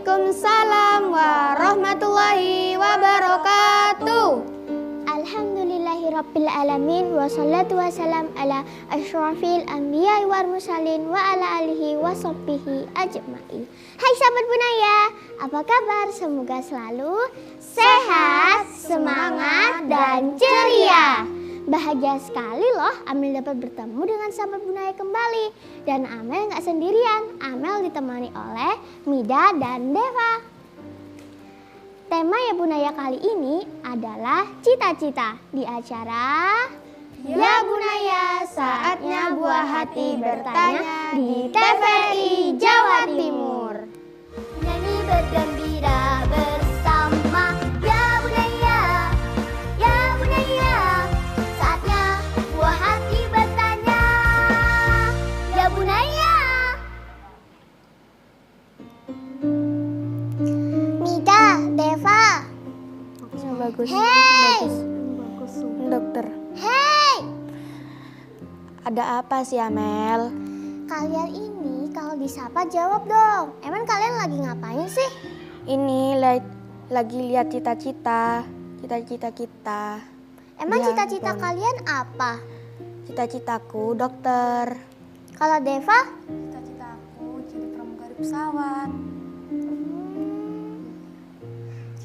Waalaikumsalam warahmatullahi wabarakatuh. Alhamdulillahirabbil alamin wassalatu wassalam ala asyrafil anbiya'i wal mursalin wa ala alihi washabbihi ajmain. Hai sahabat Bunaya, apa kabar? Semoga selalu sehat, semangat dan ceria. Bahagia sekali loh Amel dapat bertemu dengan sahabat Bunaya kembali. Dan Amel gak sendirian, Amel ditemani oleh Mida dan Deva. Tema Ya Bunaya kali ini adalah cita-cita di acara Ya Bunaya, saatnya buah hati bertanya di TVRI Jawa Timur. Nyanyi bergembira bersama Ya Bunaya, Ya Bunaya, saatnya buah hati bertanya Ya Bunaya. Mida, Deva. Bagus. Hey. Dokter. Hey, Ada apa sih Amel? kalian ini kalau disapa jawab dong. Emang kalian lagi ngapain sih? Ini lagi lihat cita-cita kita. Emang Ya, cita-cita Bang. kalian apa? Cita-citaku dokter. Kalau Deva? Cita-cita aku jadi pramugari pesawat.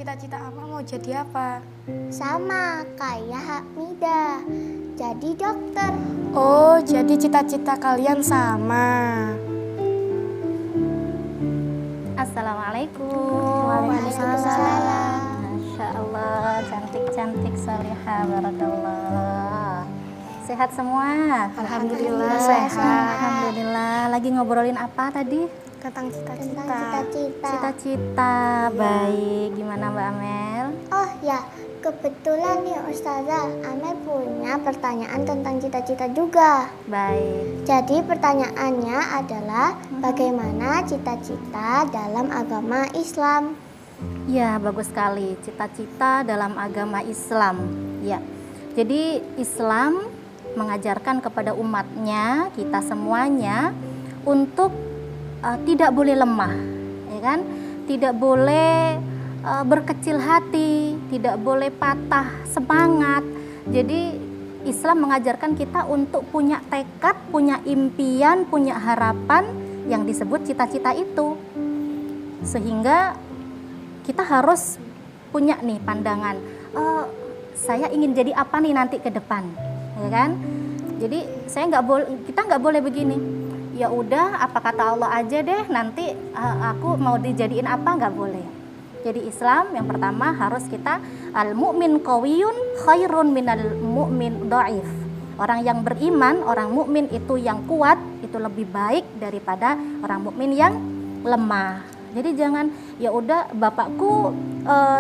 Cita-cita apa mau jadi apa? Sama kayak Hamida, jadi dokter. Oh, jadi cita-cita kalian sama. Assalamualaikum. Waalaikumsalam. Masya Allah, cantik-cantik salihah, barakallah. Sehat semua? Alhamdulillah sehat. Alhamdulillah. Lagi ngobrolin apa tadi? Tentang Tentang cita-cita. cita-cita. Cita-cita. Baik, gimana Mbak Amel? Oh ya, kebetulan nih Ustazah, Amel punya pertanyaan tentang cita-cita juga. Baik. Jadi pertanyaannya adalah bagaimana cita-cita dalam agama Islam? Ya, bagus sekali. Cita-cita dalam agama Islam. Ya. Jadi Islam mengajarkan kepada umatnya, kita semuanya, untuk tidak boleh lemah, ya kan? Tidak boleh berkecil hati, tidak boleh patah semangat. Jadi Islam mengajarkan kita untuk punya tekad, punya impian, punya harapan yang disebut cita-cita itu. Sehingga kita harus punya nih pandangan, saya ingin jadi apa nih nanti ke depan, ya kan? Jadi kita nggak boleh begini. Ya udah, apa kata Allah aja deh, nanti aku mau dijadiin apa, nggak boleh. Jadi Islam yang pertama harus kita al-mu'min qawiyun khairun minal mu'min dhaif. Orang yang beriman, orang mukmin itu yang kuat itu lebih baik daripada orang mukmin yang lemah. Jadi jangan ya udah bapakku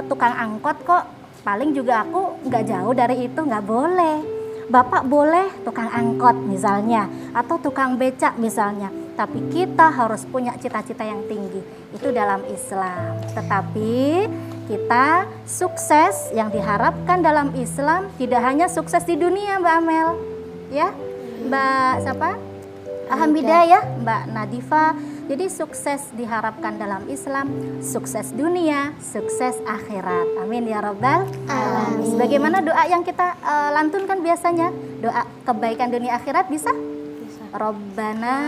tukang angkot kok, paling juga aku nggak jauh dari itu, nggak boleh. Bapak boleh tukang angkot misalnya, atau tukang becak misalnya, tapi kita harus punya cita-cita yang tinggi, itu dalam Islam. Tetapi kita sukses yang diharapkan dalam Islam tidak hanya sukses di dunia Mbak Amel, ya Mbak siapa? Hamidah ya, Mbak Nadifa. Jadi sukses diharapkan dalam Islam, sukses dunia, sukses akhirat. Amin ya rabbal alamin. Sebagaimana doa yang kita lantunkan biasanya, doa kebaikan dunia akhirat bisa? Rabbana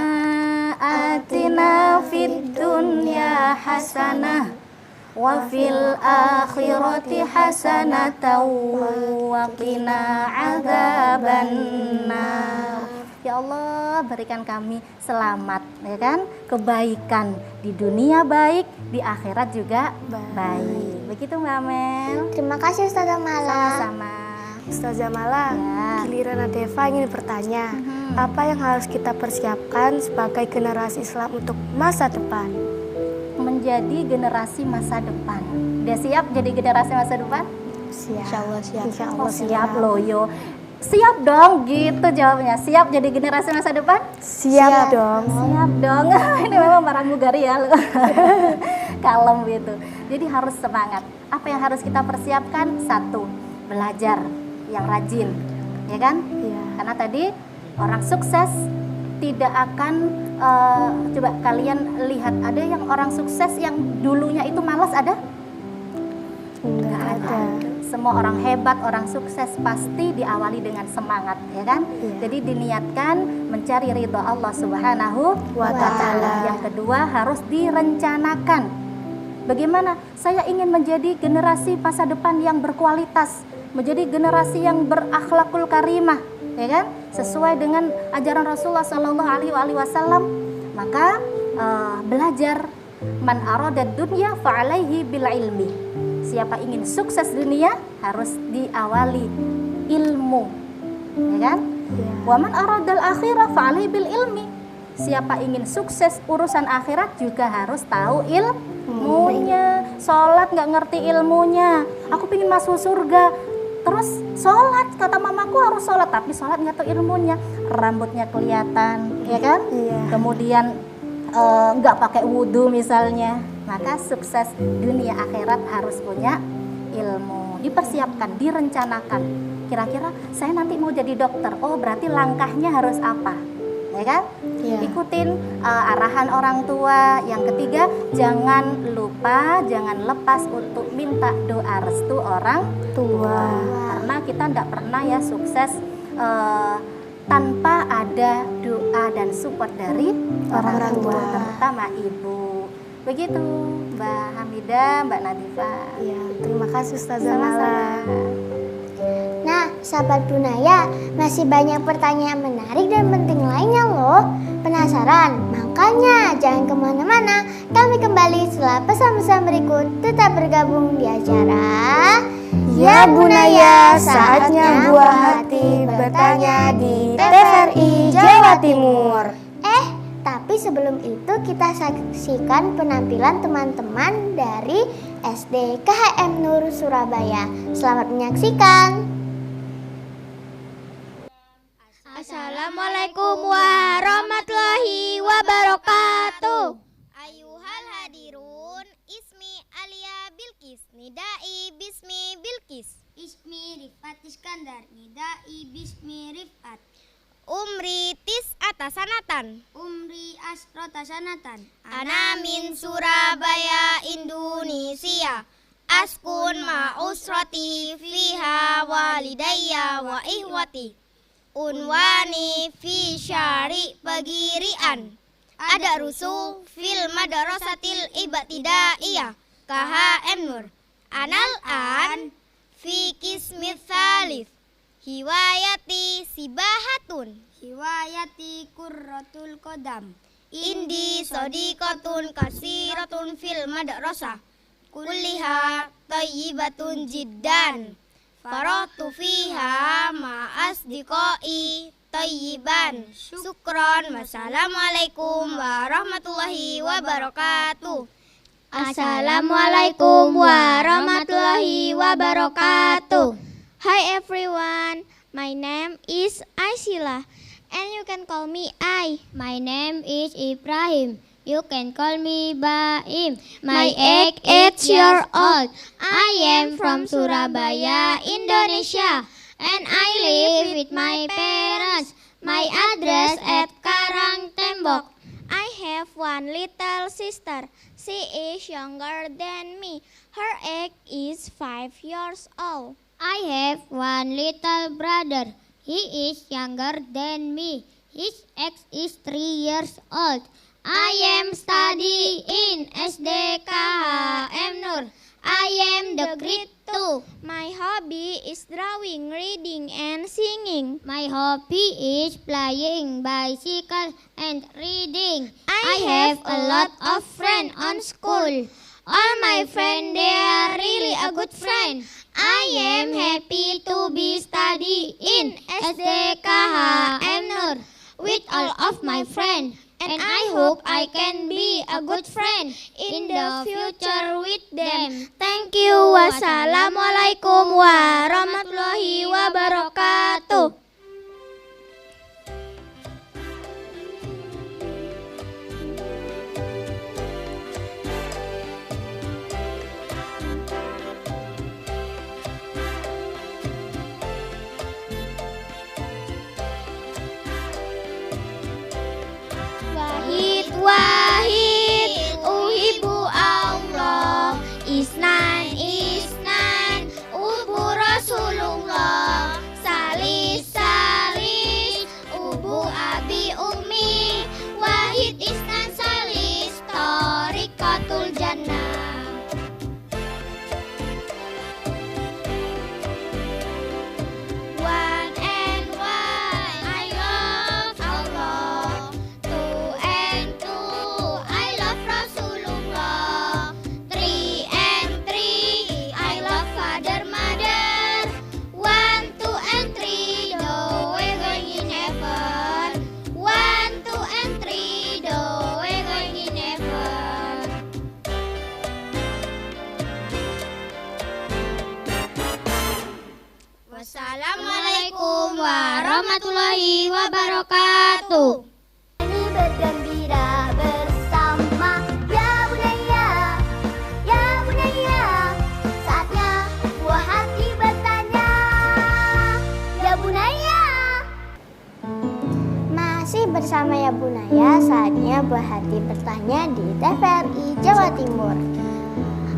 atina fid dunya hasanah wa fil akhirati hasanatan wa qina adzabannar. Ya Allah, berikan kami selamat, ya kan? Kebaikan di dunia baik, di akhirat juga baik. Begitu Mbak Amel. Terima kasih Ustazah Mala. Sama-sama. Ustazah Mala, Ya. giliran Deva ingin bertanya, apa yang harus kita persiapkan sebagai generasi Islam untuk masa depan? Menjadi generasi masa depan. Udah siap jadi generasi masa depan? Siap. Insya Allah siap. Insya Allah Siap loh yo. Siap dong gitu jawabnya. Siap jadi generasi masa depan? Siap dong. Siap dong. Ini memang pramugari ya. Kalem gitu. Jadi harus semangat. Apa yang harus kita persiapkan? Satu, belajar yang rajin. Ya kan? Iya. Karena tadi orang sukses tidak akan coba kalian lihat, ada yang orang sukses yang dulunya itu malas, ada? Nggak ada. Semua orang hebat, orang sukses pasti diawali dengan semangat, ya kan? Jadi diniatkan mencari ridho Allah Subhanahu wa Ta'ala. Yang kedua harus direncanakan. Bagaimana saya ingin menjadi generasi masa depan yang berkualitas, menjadi generasi yang berakhlakul karimah, ya kan? Sesuai dengan ajaran Rasulullah Shallallahu Alaihi Wasallam. Maka belajar. Man aradad dunya fa'alaihi bil ilmi. Siapa ingin sukses dunia harus diawali ilmu, ya kan? Wa man aradal akhirah fa'alaihi bil ilmi. Siapa ingin sukses urusan akhirat juga harus tahu ilmunya. Sholat nggak ngerti ilmunya, aku ingin masuk surga, terus sholat, kata mamaku harus sholat, tapi sholat nggak tahu ilmunya, rambutnya kelihatan, ya kan? Kemudian nggak pakai wudhu misalnya, maka sukses dunia akhirat harus punya ilmu. Dipersiapkan, direncanakan. Kira-kira saya nanti mau jadi dokter, oh berarti langkahnya harus apa, ya kan? Ikutin arahan orang tua. Yang ketiga, jangan lupa, jangan lepas untuk minta doa restu orang tua. Karena kita tidak pernah ya sukses tanpa ada doa dan support dari orang tua, terutama ibu. Begitu Mbak Hamidah, Mbak Nadifa. Ya, terima kasih Ustazah Nala. Nah, sahabat Bunaya, masih banyak pertanyaan menarik dan penting lainnya loh. Penasaran? Makanya jangan kemana-mana. Kami kembali setelah pesan-pesan berikut. Tetap bergabung di acara Ya Bunaya, saatnya buah hati bertanya di TVRI Jawa Timur. Tapi sebelum itu kita saksikan penampilan teman-teman dari SD KHM Nur Surabaya. Selamat menyaksikan. Assalamualaikum warahmatullahi wabarakatuh. Ayuhal hadirun, ismi Alia Bilqis, nidai bismi Bilqis. Ismi Rifat Iskandar, nidai bismi Rifat. Umri atasanatan. Umri asrotasanatan. Ana min Surabaya, Indonesia. Askun ma usrati fiha walidayya wa ihwati. Unwani fi syari pegirian. Ada rusu fil madrasatil ibtidaiyah KHM Nur. Anal an fi qismit tsalits. Hiwayati sibahatun. Hiwayati kurratul qadam. Indi sadiqatun kasiratun fil madrasah. Kulliha tayyibatun jiddan. Faratu fiha ma'asdiqai tayyiban. Syukron. Wassalamualaikum warahmatullahi wabarakatuh. Assalamualaikum warahmatullahi wabarakatuh. Hi everyone, my name is Aisila and you can call me Ai. My name is Ibrahim. You can call me Baim. My age 8 years old. I am from Surabaya, Indonesia, and I live with my parents. My address at Karang Tembok. I have one little sister. She is younger than me. Her age is 5 years old. I have one little brother. He is younger than me. His age is 3 years old. I am studying in SD KHM Nur. I am the grade 2. My hobby is drawing, reading, and singing. My hobby is playing bicycle and reading. I have a lot of friends on school. All my friends, they are really a good friend. I am happy to be study in SD KHM Nur with all of my friends. And I hope I can be a good friend in the future with them. Thank you. Wassalamualaikum warahmatullahi wabarakatuh. Isnan, isnan, ubu Rasulullah. Salis, salis, ubu abi ummi. Wahid isnan salis, tariqatul jannah. One and one, I love Allah. Two and two, I love Rasulullah. Three and three, I love father, mother. One, two and three, though we're going in heaven. One, two and three, though we're going in heaven. Wassalamualaikum warahmatullahi wabarakatuh. Ini bergembira bersama ya Bunaya, ya Bunaya. Saatnya buah hati bertanya, ya Bunaya. Masih bersama ya Bunaya, saatnya buah hati bertanya di TVRI Jawa Timur.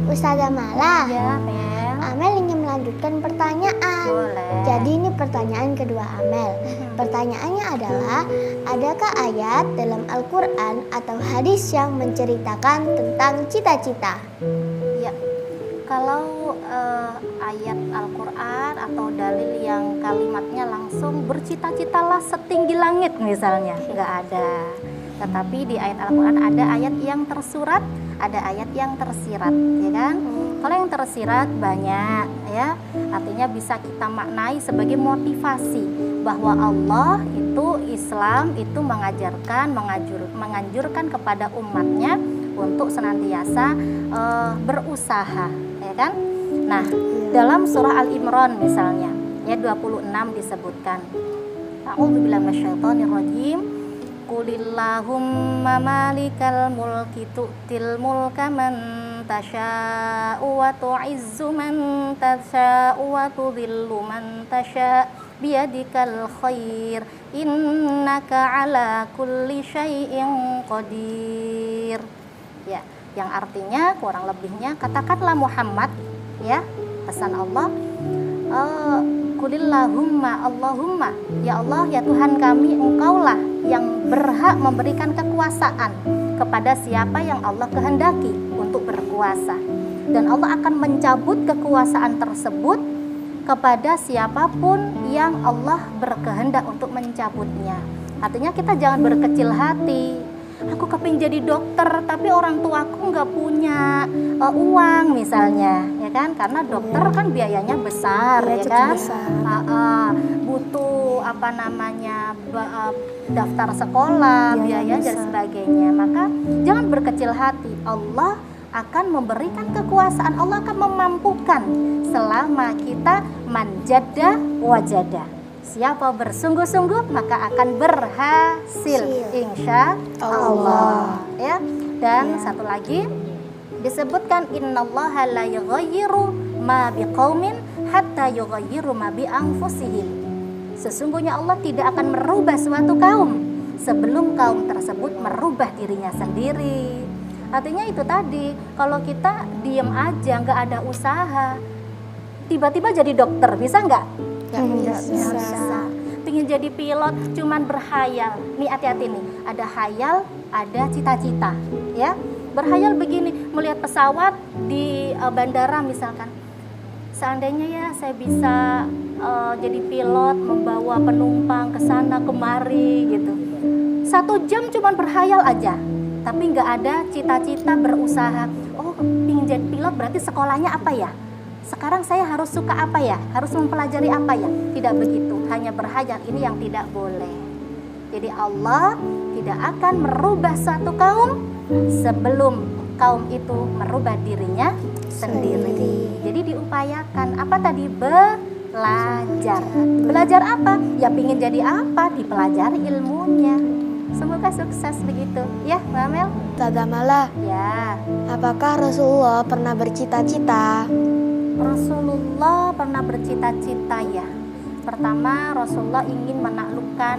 Ustazah Mala, Ya, Mel. Amel ingin melanjutkan pertanyaan. Boleh. Jadi ini pertanyaan kedua Amel. Pertanyaannya adalah, adakah ayat dalam Al-Quran atau hadis yang menceritakan tentang cita-cita? Ya, kalau ayat Al-Quran atau dalil yang kalimatnya langsung bercita-citalah setinggi langit misalnya, nggak ada. Tetapi di ayat Al-Quran ada ayat yang tersurat, ada ayat yang tersirat, ya kan? Kalau yang tersirat banyak, ya, artinya bisa kita maknai sebagai motivasi bahwa Allah itu, Islam itu menganjurkan kepada umatnya untuk senantiasa berusaha, ya kan? Nah, dalam surah Al-Imran misalnya, ayat 26 disebutkan, A'udzubillahi minasyaitonirrajim. Qulillahumma malikal mulki tu'til mulka man tasha'u wa tu'izzu man tasha'u wa tudhillu man tasha'u biyadikal khair innaka ala kulli syai'in qadir. Ya, yang artinya kurang lebihnya, katakanlah Muhammad, ya, pesan Allah, Qulillahumma Allahumma, ya Allah, ya Tuhan kami, Engkaulah yang berhak memberikan kekuasaan kepada siapa yang Allah kehendaki untuk berkuasa, dan Allah akan mencabut kekuasaan tersebut kepada siapapun yang Allah berkehendak untuk mencabutnya. Artinya kita jangan berkecil hati. Aku kepingin jadi dokter tapi orang tuaku nggak punya uang misalnya, ya kan? Karena dokter kan biayanya besar, ya kan? Butuh daftar sekolah, biaya dan sebagainya. Maka jangan berkecil hati. Allah akan memberikan kekuasaan, Allah akan memampukan selama kita manjada wajada. Siapa bersungguh-sungguh maka akan berhasil, insya Allah. Ya. Dan satu lagi disebutkan, innallaha la yughayyiru ma biqaumin hatta yughayyiru ma bi anfusihim. Sesungguhnya Allah tidak akan merubah suatu kaum sebelum kaum tersebut merubah dirinya sendiri. Artinya itu tadi, kalau kita diem aja nggak ada usaha, tiba-tiba jadi dokter, bisa nggak? Nggak bisa. Pengen jadi pilot cuman berhayal. Nih hati-hati nih, ada hayal, ada cita-cita, ya. Berhayal begini, melihat pesawat di bandara misalkan. Seandainya ya saya bisa jadi pilot, membawa penumpang ke sana kemari gitu. 1 jam cuman berhayal aja, tapi nggak ada cita-cita berusaha. Oh, pengen jadi pilot berarti sekolahnya apa ya? Sekarang saya harus suka apa ya? Harus mempelajari apa ya? Tidak begitu, hanya berhayal, ini yang tidak boleh. Jadi Allah tidak akan merubah satu kaum sebelum kaum itu merubah dirinya sendiri. Jadi diupayakan, apa tadi? Belajar. Belajar apa? Ya pingin jadi apa? Dipelajari ilmunya. Semoga sukses begitu, ya, Mbak Amel. Ustazah Mala, Ya, apakah Rasulullah pernah bercita-cita? Rasulullah pernah bercita-cita, ya. Pertama, Rasulullah ingin menaklukkan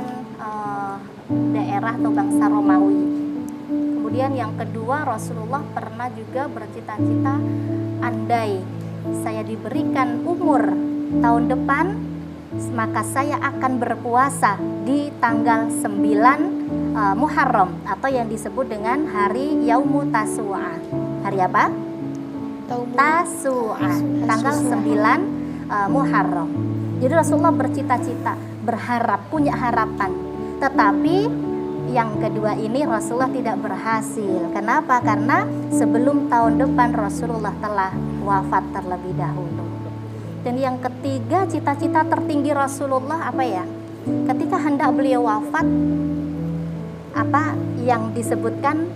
daerah atau bangsa Romawi. Kemudian yang kedua, Rasulullah pernah juga bercita-cita andai saya diberikan umur tahun depan, maka saya akan berpuasa di tanggal 9 Muharram atau yang disebut dengan hari Yaumu Tasu'a. Hari apa? Tasu'a, tanggal 9 Muharram. Jadi Rasulullah bercita-cita, berharap, punya harapan. Tetapi yang kedua ini Rasulullah tidak berhasil. Kenapa? Karena sebelum tahun depan Rasulullah telah wafat terlebih dahulu. Dan yang ketiga, cita-cita tertinggi Rasulullah apa ya? Ketika hendak beliau wafat, apa yang disebutkan,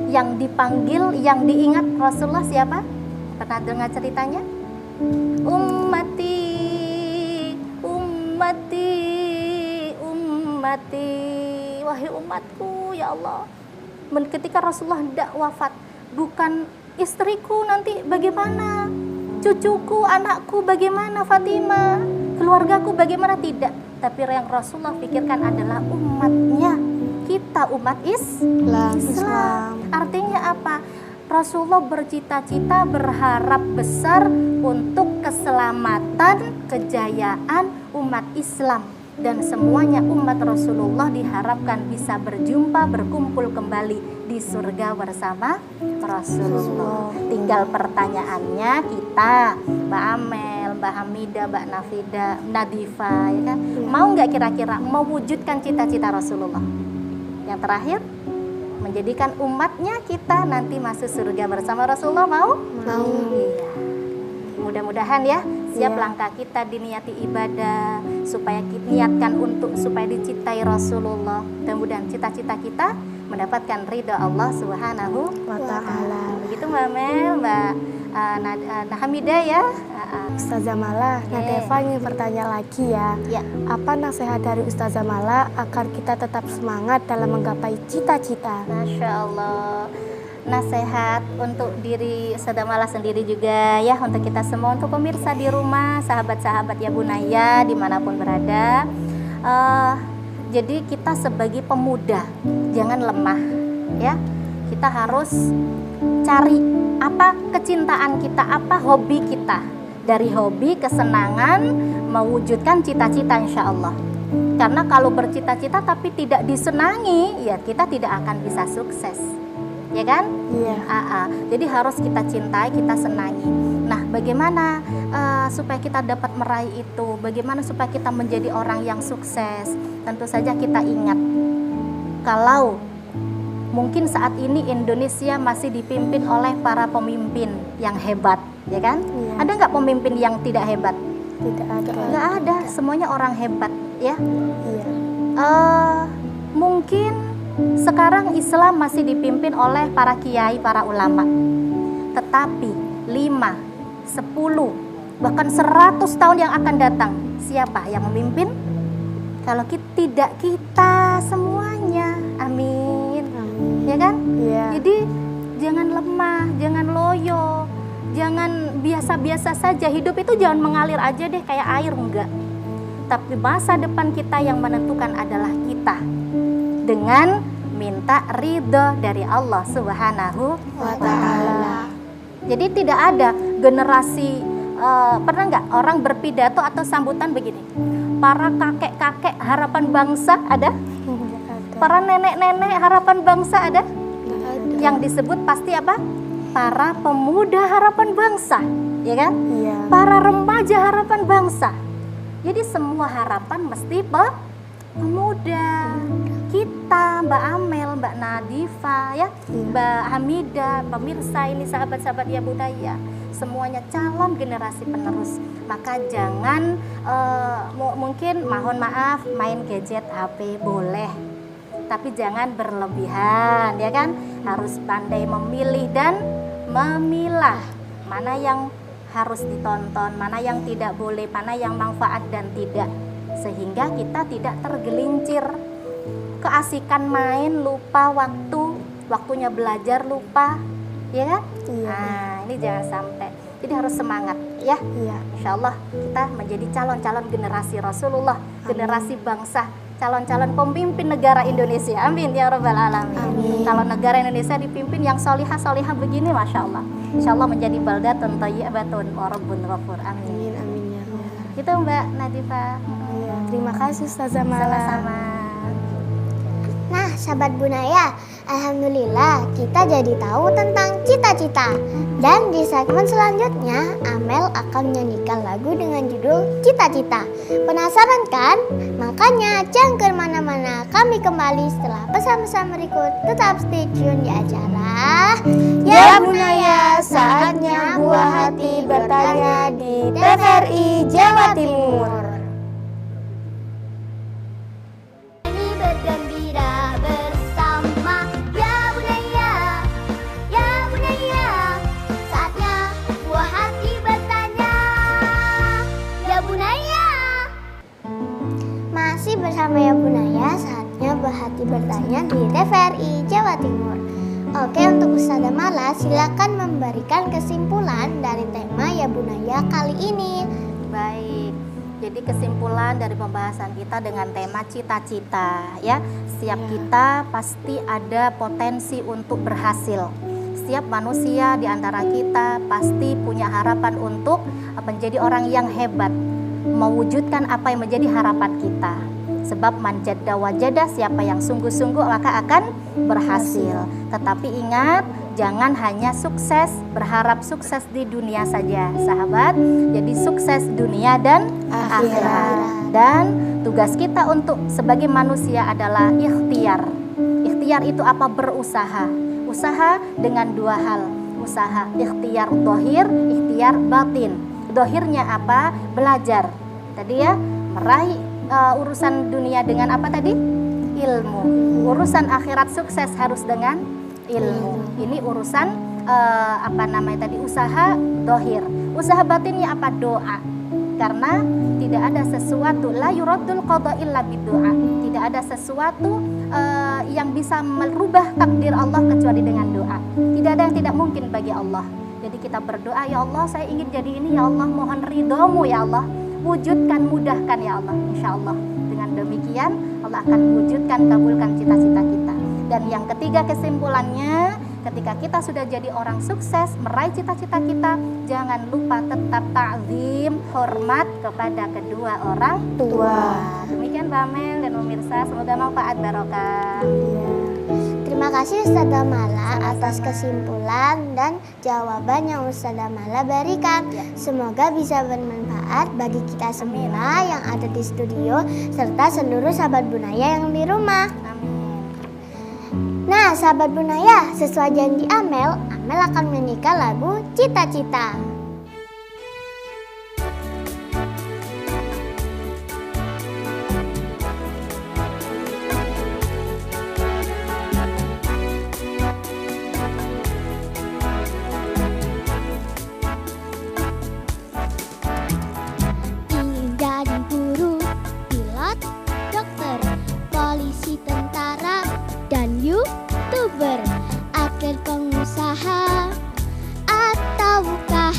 yang dipanggil, yang diingat Rasulullah siapa? Pernah dengar ceritanya? Ummati, ummati, ummati, wahai umatku, ya Allah. Ketika Rasulullah hendak wafat, bukan istriku nanti bagaimana, cucuku, anakku bagaimana, Fatimah, keluargaku bagaimana, tidak. Tapi yang Rasulullah pikirkan adalah umatnya, kita umat Islam. Artinya apa? Rasulullah bercita-cita, berharap besar untuk keselamatan, kejayaan umat Islam. Dan semuanya umat Rasulullah diharapkan bisa berjumpa, berkumpul kembali di surga bersama Rasulullah. Tinggal pertanyaannya kita, Mbak Amel, Mbak Hamidah, Mbak Nafida, Nadifa, ya kan? Mau nggak kira-kira mewujudkan cita-cita Rasulullah? Yang terakhir, menjadikan umatnya kita nanti masuk surga bersama Rasulullah. Mau? Mau. Iya. Mudah-mudahan ya, siap Iya. langkah kita diniati ibadah, supaya kita niatkan untuk supaya dicintai Rasulullah. Mudah-mudahan cita-cita kita mendapatkan ridha Allah Subhanahu Wa ta'ala. Begitu Mbak Mel, Mbak Hamidah ya. Ustazah Mala, Nadefa ingin bertanya lagi ya. Ya. Apa nasihat dari Ustazah Mala agar kita tetap semangat dalam menggapai cita-cita? Masya Allah. Nasihat untuk diri Ustazah Mala sendiri juga ya, untuk kita semua, untuk pemirsa di rumah, sahabat-sahabat ya Bunaya dimanapun berada. Jadi kita sebagai pemuda jangan lemah ya. Kita harus cari apa kecintaan kita, apa hobi kita. Dari hobi, kesenangan, mewujudkan cita-cita insya Allah. Karena kalau bercita-cita tapi tidak disenangi, ya kita tidak akan bisa sukses. Ya kan? Iya. Jadi harus kita cintai, kita senangi. Nah, bagaimana supaya kita dapat meraih itu? Bagaimana supaya kita menjadi orang yang sukses? Tentu saja kita ingat, kalau mungkin saat ini Indonesia masih dipimpin oleh para pemimpin yang hebat, ya kan? Iya. Ada nggak pemimpin yang tidak hebat? Tidak ada. Nggak ada, semuanya orang hebat, ya. Iya. Mungkin sekarang Islam masih dipimpin oleh para kiai, para ulama. Tetapi 5, 10, bahkan 100 tahun yang akan datang, siapa yang memimpin? Kalau tidak kita semuanya, amin. Ya kan? Iya. Jadi jangan lemah, jangan loyo, jangan biasa-biasa saja. Hidup itu jangan mengalir aja deh kayak air, enggak. Tapi masa depan kita yang menentukan adalah kita, dengan minta ridho dari Allah Subhanahu wa ta'ala. Jadi tidak ada generasi, pernah nggak orang berpidato atau sambutan begini, para kakek-kakek harapan bangsa ada? Para nenek-nenek harapan bangsa ada? Yang disebut pasti apa? Para pemuda harapan bangsa, ya kan? Iya. Para remaja harapan bangsa. Jadi semua harapan mesti pemuda. Kita, Mbak Amel, Mbak Nadifa, ya, Mbak Hamidah, pemirsa ini sahabat-sahabat ya budaya, semuanya calon generasi penerus. Maka jangan mungkin mohon maaf main gadget HP boleh, tapi jangan berlebihan, ya kan? Harus pandai memilih dan memilah mana yang harus ditonton, mana yang tidak boleh, mana yang manfaat dan tidak, sehingga kita tidak tergelincir keasikan main, lupa waktunya belajar lupa, ya kan? Iya. Nah, ini jangan sampai. Jadi harus semangat ya. Iya. Insya Allah kita menjadi calon-calon generasi Rasulullah, generasi bangsa, calon-calon pemimpin negara Indonesia. Amin ya rabbal alamin. Kalau negara Indonesia dipimpin yang solihah begini, masya Allah. insyaallah menjadi baldatun thayyibatun wa rabbun ghafur. Amin. Amin, amin ya Allah. Itu Mbak Nadifa. Iya, terima kasih Ustazah Mala. Sama-sama. Nah, sahabat Bunaya, alhamdulillah kita jadi tahu tentang cita-cita. Dan di segmen selanjutnya, Amel akan menyanyikan lagu dengan judul Cita-Cita. Penasaran kan? Makanya jangan kemana-mana. Kami kembali setelah pesan-pesan berikut. Tetap stay tune di acara Ya Bunaya, saatnya buah hati bertanya di TVRI Jawa Timur. Ini bergembira bersama Ya Bunaya, Ya Bunaya. Saatnya buah hati bertanya Ya Bunaya. Masih bersama Ya Bunaya, saatnya buah hati bertanya di TVRI Jawa Timur. Oke, untuk Ustazah Mala silakan memberikan kesimpulan dari tema Ya Bunaya kali ini. Baik. Jadi kesimpulan dari pembahasan kita dengan tema cita-cita ya. Setiap kita pasti ada potensi untuk berhasil. Setiap manusia di antara kita pasti punya harapan untuk menjadi orang yang hebat, mewujudkan apa yang menjadi harapan kita. Sebab manjada wajada, siapa yang sungguh-sungguh maka akan berhasil. Tetapi ingat, jangan hanya sukses, berharap sukses di dunia saja, sahabat. Jadi sukses dunia dan akhirat. Dan tugas kita untuk sebagai manusia adalah ikhtiar. Ikhtiar itu apa? Berusaha. Usaha dengan dua hal. Usaha ikhtiar dohir, ikhtiar batin. Dohirnya apa? Belajar. Tadi ya, meraih urusan dunia dengan apa tadi? Ilmu. Urusan akhirat sukses harus dengan ilmu. Ini urusan apa namanya tadi? Usaha dohir. Usaha batinnya apa? Doa. Karena tidak ada sesuatu la yuraddul qada illa bidoa. Tidak ada sesuatu yang bisa merubah takdir Allah kecuali dengan doa. Tidak ada yang tidak mungkin bagi Allah. Jadi kita berdoa, ya Allah saya ingin jadi ini, ya Allah mohon ridhomu ya Allah. Wujudkan, mudahkan ya Allah, insya Allah. Dengan demikian Allah akan wujudkan, kabulkan cita-cita kita. Dan yang ketiga kesimpulannya, ketika kita sudah jadi orang sukses, meraih cita-cita kita, jangan lupa tetap ta'zim, hormat kepada kedua orang tua. Demikian Mbak Amel dan pemirsa, semoga manfaat barokah. Terima kasih Ustazah Mala atas kesimpulan dan jawaban yang Ustazah Mala berikan. Semoga bisa bermanfaat bagi kita semua yang ada di studio serta seluruh sahabat Bunaya yang di rumah. Nah, sahabat Bunaya, sesuai janji Amel akan menyanyikan lagu Cita-Cita. Ingin jadi guru, pilot, dokter, polisi, tentara, dan YouTuber, atlet, pengusaha, ataukah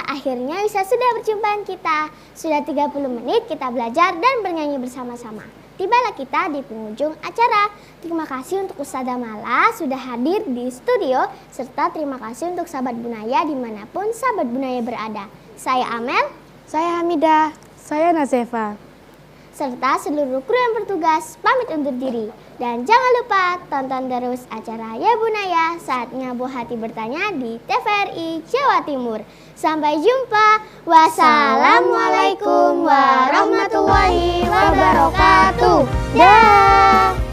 akhirnya bisa sudah perjumpaan kita. Sudah 30 menit kita belajar dan bernyanyi bersama-sama. Tibalah kita di penghujung acara. Terima kasih untuk Ustazah Mala sudah hadir di studio, serta terima kasih untuk sahabat Bunaya dimanapun sahabat Bunaya berada. Saya Amel, Saya Hamidah. Saya Nazefa. serta seluruh kru yang bertugas pamit undur diri. Dan jangan lupa tonton terus acara Ya Bunaya, saatnya buah hati bertanya di TVRI Jawa Timur. Sampai jumpa. Wassalamualaikum warahmatullahi wabarakatuh. Dah.